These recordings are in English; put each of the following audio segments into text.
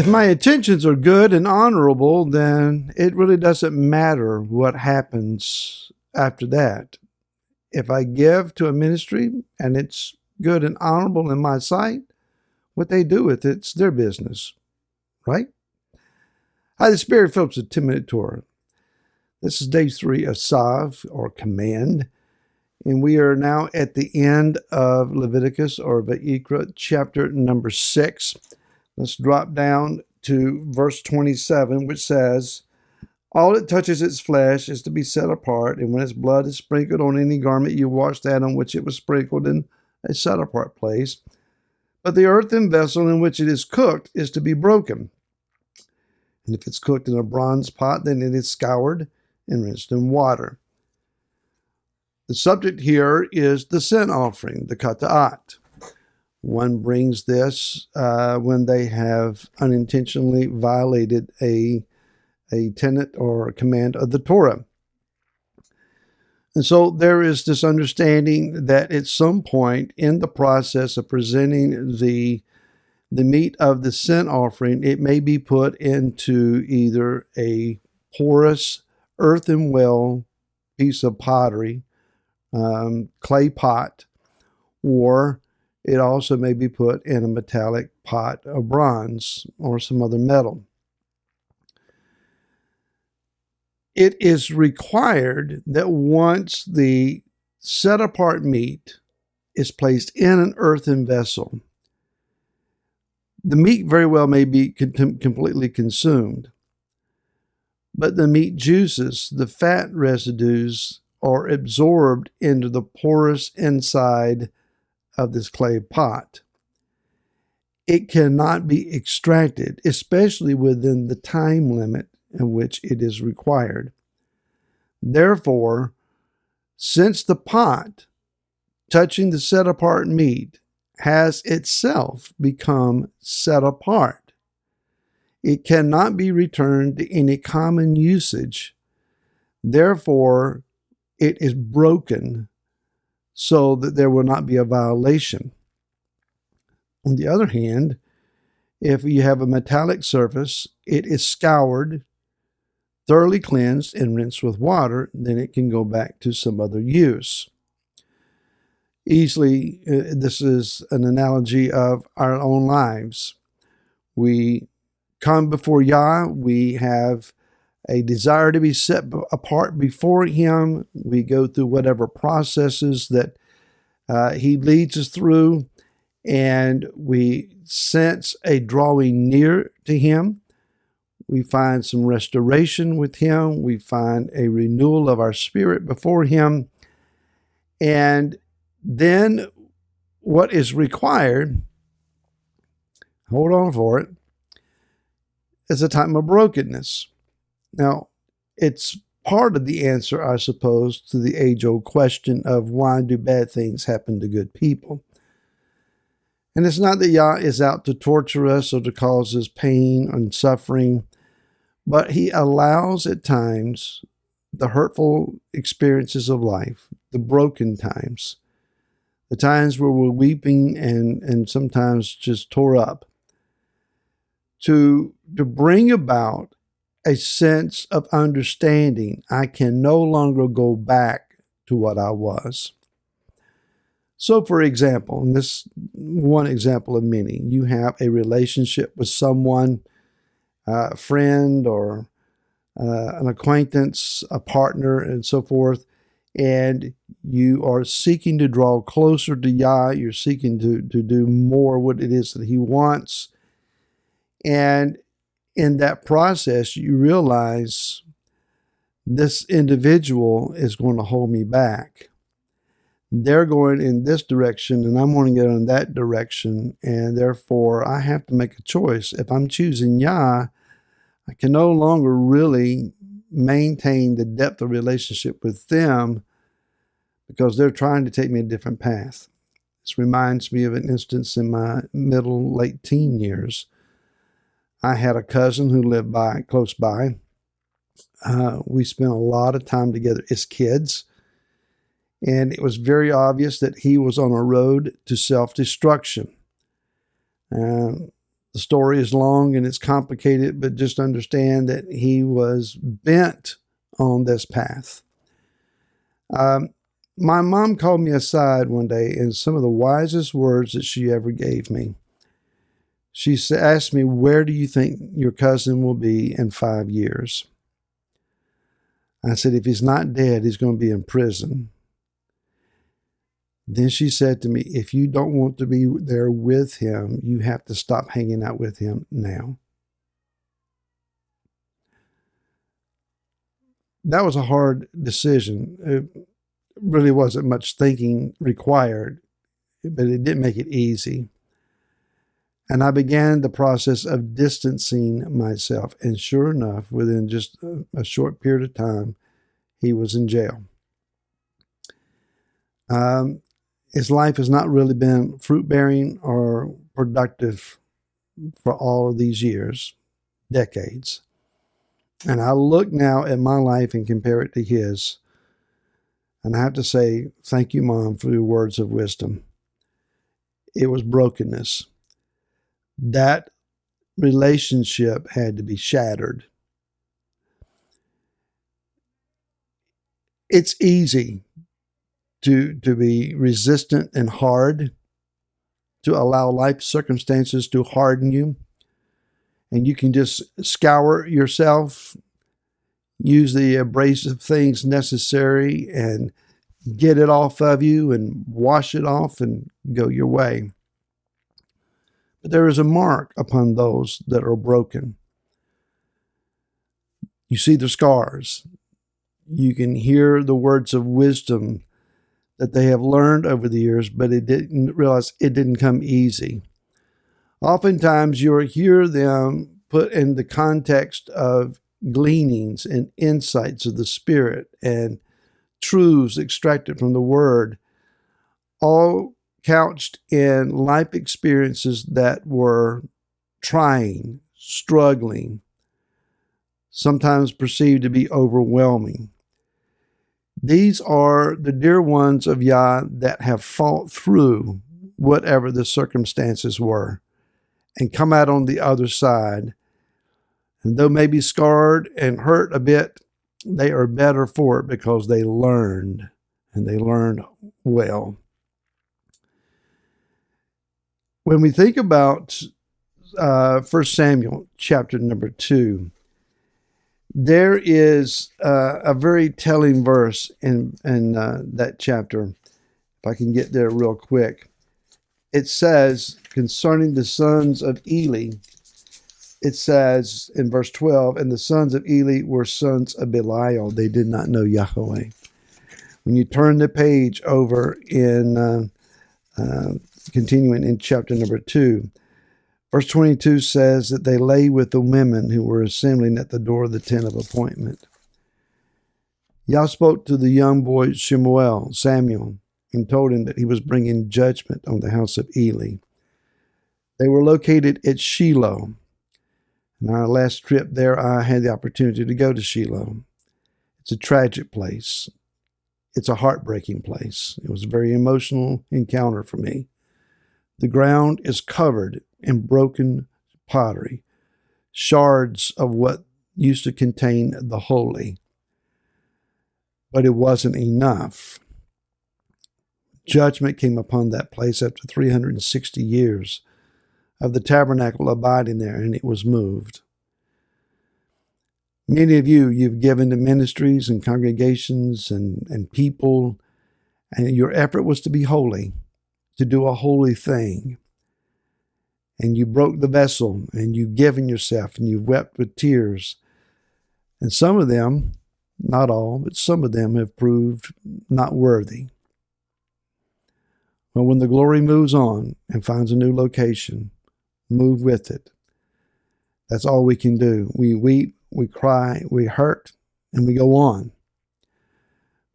If my intentions are good and honorable, then it really doesn't matter what happens after that. If I give to a ministry and it's good and honorable in my sight, what they do with it's their business, right? Hi, this is Barry Phillips of 10-Minute Torah. This is day 3 of Tzav, or command, and we are now at the end of Leviticus, or Vayikra, chapter number 6. Let's drop down to verse 27, which says, "All that touches its flesh is to be set apart, and when its blood is sprinkled on any garment, you wash that on which it was sprinkled in a set-apart place. But the earthen vessel in which it is cooked is to be broken. And if it's cooked in a bronze pot, then it is scoured and rinsed in water." The subject here is the sin offering, the kata'at. One brings this when they have unintentionally violated a tenet or a command of the Torah. And so there is this understanding that at some point in the process of presenting the meat of the sin offering, it may be put into either a porous earthen well piece of pottery, clay pot, or it also may be put in a metallic pot of bronze or some other metal. It is required that once the set-apart meat is placed in an earthen vessel, the meat very well may be completely consumed, but the meat juices, the fat residues, are absorbed into the porous inside of this clay pot. It cannot be extracted, especially within the time limit in which it is required. Therefore, since the pot touching the set-apart meat has itself become set apart, it cannot be returned to any common usage. Therefore, it is broken so that there will not be a violation. On the other hand, if you have a metallic surface, it is scoured, thoroughly cleansed, and rinsed with water, then it can go back to some other use. Easily, this is an analogy of our own lives. We come before Yah, we have a desire to be set apart before Him. We go through whatever processes that He leads us through, and we sense a drawing near to Him. We find some restoration with Him. We find a renewal of our spirit before Him. And then what is required, hold on for it, is a time of brokenness. Now, it's part of the answer, I suppose, to the age-old question of why do bad things happen to good people? And it's not that Yah is out to torture us or to cause us pain and suffering, but He allows at times the hurtful experiences of life, the broken times, the times where we're weeping and sometimes just tore up, to bring about a sense of understanding. I can no longer go back to what I was. So, for example, and this one example of many, you have a relationship with someone, a friend or an acquaintance, a partner, and so forth, and you are seeking to draw closer to Yah. You're seeking to do more what it is that He wants. And in that process, you realize this individual is going to hold me back. They're going in this direction, and I'm going to go in that direction, and therefore I have to make a choice. If I'm choosing Yah, I can no longer really maintain the depth of relationship with them because they're trying to take me a different path. This reminds me of an instance in my late teen years. I had a cousin who lived close by. We spent a lot of time together as kids, and it was very obvious that he was on a road to self-destruction. The story is long and it's complicated, but just understand that he was bent on this path. My mom called me aside one day, and some of the wisest words that she ever gave me. She asked me, "Where do you think your cousin will be in 5 years?" I said, "If he's not dead, he's going to be in prison." Then she said to me, "If you don't want to be there with him, you have to stop hanging out with him now." That was a hard decision. It really wasn't much thinking required, but it didn't make it easy. And I began the process of distancing myself. And sure enough, within just a short period of time, he was in jail. His life has not really been fruit-bearing or productive for all of these years, decades. And I look now at my life and compare it to his. And I have to say, thank you, Mom, for your words of wisdom. It was brokenness. That relationship had to be shattered. It's easy to be resistant and hard, to allow life circumstances to harden you. And you can just scour yourself, use the abrasive things necessary and get it off of you and wash it off and go your way. But there is a mark upon those that are broken. You see the scars. You can hear the words of wisdom that they have learned over the years, but it didn't realize it didn't come easy. Oftentimes you'll hear them put in the context of gleanings and insights of the Spirit and truths extracted from the Word, all couched in life experiences that were trying, struggling, sometimes perceived to be overwhelming. These are the dear ones of Yah that have fought through whatever the circumstances were and come out on the other side. And though maybe scarred and hurt a bit, they are better for it because they learned, and they learned well. When we think about 1 Samuel chapter number 2, there is a very telling verse in that chapter. If I can get there real quick. It says, concerning the sons of Eli, it says in verse 12, and the sons of Eli were sons of Belial. They did not know Yahweh. When you turn the page over in continuing in chapter number 2, verse 22 says that they lay with the women who were assembling at the door of the tent of appointment. Yah spoke to the young boy Shemu'el, Samuel, and told him that he was bringing judgment on the house of Eli. They were located at Shiloh. In our last trip there, I had the opportunity to go to Shiloh. It's a tragic place. It's a heartbreaking place. It was a very emotional encounter for me. The ground is covered in broken pottery, shards of what used to contain the holy. But it wasn't enough. Judgment came upon that place after 360 years of the tabernacle abiding there, and it was moved. Many of you've given to ministries and congregations and people, and your effort was to be holy, to do a holy thing. And you broke the vessel, and you've given yourself, and you wept with tears. And some of them, not all, but some of them have proved not worthy. Well, when the glory moves on and finds a new location, move with it. That's all we can do. We weep, we cry, we hurt, and we go on.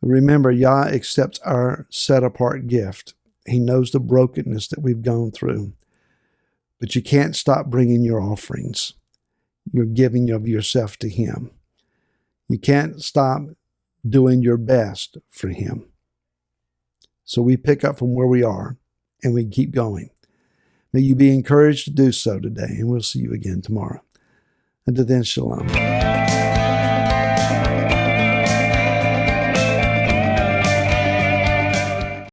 Remember, Yah accepts our set-apart gift. He knows the brokenness that we've gone through. But you can't stop bringing your offerings. You're giving of yourself to Him. You can't stop doing your best for Him. So we pick up from where we are, and we keep going. May you be encouraged to do so today, and we'll see you again tomorrow. Until then, shalom.